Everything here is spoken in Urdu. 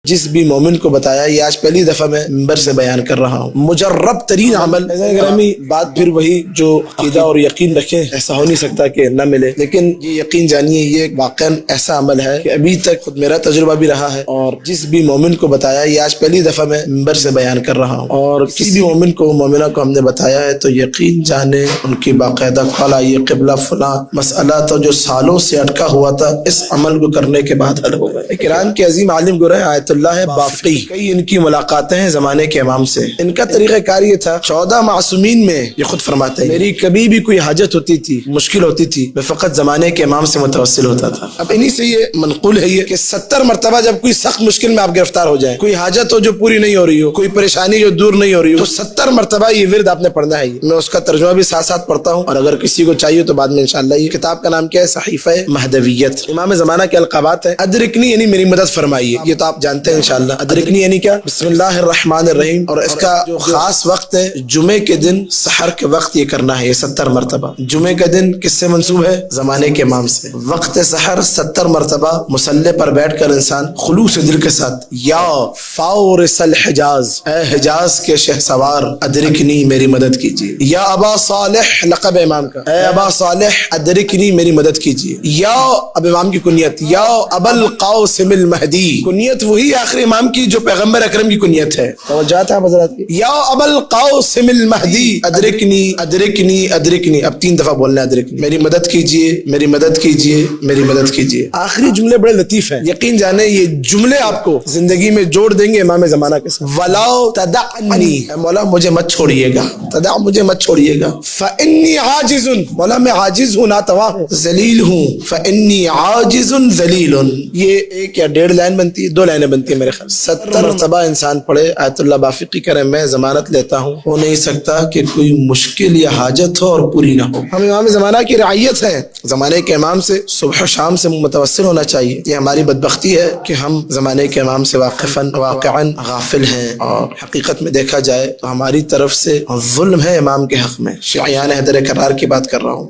جس بھی مومن کو بتایا، یہ آج پہلی دفعہ میں منبر سے بیان کر رہا ہوں، مجرب ترین عمل گرامی بات پھر وہی جو عقیدہ اور یقین رکھیں، ایسا ہو نہیں سکتا کہ نہ ملے، لیکن یہ یقین جانیے یہ واقعا ایسا عمل ہے کہ ابھی تک خود میرا تجربہ بھی رہا ہے، اور جس بھی مومن کو بتایا، یہ آج پہلی دفعہ میں منبر سے بیان کر رہا ہوں، اور کسی بھی مومن کو مومنہ کو ہم نے بتایا ہے تو یقین جانے ان کی باقاعدہ کھالا یہ قبلہ فلاں مسئلہ تو جو سالوں سے اٹکا ہوا تھا، اس عمل کو کرنے کے بعد حل ہو گئے۔ ایران کے عظیم عالم گرہ آیت اللہ بافقی، کئی ان کی ملاقاتیں ہیں زمانے کے امام سے۔ ان کا طریقہ کار یہ تھا، 14 معصومین میں یہ خود فرماتے ہیں میری کبھی بھی کوئی حاجت ہوتی تھی، مشکل ہوتی تھی، میں فقط زمانے کے امام سے متوسل ہوتا تھا۔ اب انہی سے یہ منقول ہے یہ کہ 70 مرتبہ جب کوئی سخت مشکل میں آپ گرفتار ہو جائیں، کوئی حاجت ہو جو پوری نہیں ہو رہی ہو، کوئی پریشانی جو دور نہیں ہو رہی ہو، تو 70 مرتبہ یہ ورد آپ نے پڑھنا ہے۔ میں اس کا ترجمہ بھی ساتھ ساتھ پڑھتا ہوں، اور اگر کسی کو چاہیے تو بعد میں انشاءاللہ۔ یہ کتاب کا نام کیا ہے؟ صحیفہ مہدویت، امام زمانہ کے القابات ہیں۔ ادرکنی یعنی میری مدد فرمائیے، یہ تو آپ جانتے ہیں انشاءاللہ۔ ادرکنی یعنی کیا؟ بسم اللہ الرحمن الرحیم، اور اس کا جو خاص وقت ہے جمعے کے دن سحر کے وقت یہ کرنا ہے، یہ 70 مرتبہ۔ جمعے کا دن کس سے منسوب ہے؟ زمانے کے امام سے۔ وقت سحر 70 مرتبہ مصلی پر بیٹھ کر انسان خلوص دل کے ساتھ، یا فاورس الحجاز، اے حجاز کے شہ سوار، ادرکنی میری مدد کیجیے۔ یا ابا صالح، لقب امام کا، اے ابا صالح ادرکنی میری مدد کیجیے۔ یا اب امام کی کنیت، یا ابا القاسم المہدی، کنیت وہی آخری امام کی جو پیغمبر اکرم کی کنیت ہے، توجہ ہے حضرات کی۔ یا ابا القاسم المہدی ادرکنی ادرکنی ادرکنی، اب 3 دفعہ بولنا ہے ادرکنی، میری مدد کیجیے، میری مدد کیجیے، میری مدد کیجیے۔ آخری جملے بڑے لطیف ہیں، یقین جانے یہ جملے آپ کو زندگی میں جوڑ دیں گے امام زمانہ کے ساتھ۔ وَلَا تَدَعْنِي، اے مولا مجھے مت چھوڑیے گا، تدع مجھے مت چھوڑیے گا۔ فَإِنِّي عَاجِزٌ، مولا میں عاجز ہوں، ناتواں ہوں، ذلیل ہوں۔ فَإِنِّي عَاجِزٌ ذلیل، یہ 1 یا 1.5 لائن بنتی ہے، 2 لائنیں بنتی ہیں میرے خیال۔ 70 مرتبہ انسان پڑھے، آیت اللہ بافقی کرے میں ضمانت لیتا ہوں ہو نہیں سکتا کہ کوئی مشکل یا حاجت ہو اور پوری نہ ہو۔ ہم امام زمانہ کی رعیت ہیں، زمانے کے امام سے صبح و شام سے متوسل ہونا چاہیے۔ یہ ہماری بدبختی ہے کہ ہم زمانے کے امام سے واقعاً غافل ہیں، اور حقیقت میں دیکھا جائے تو ہماری طرف سے ظلم ہے امام کے حق میں۔ شیعیان حیدر کرار کی بات کر رہا ہوں۔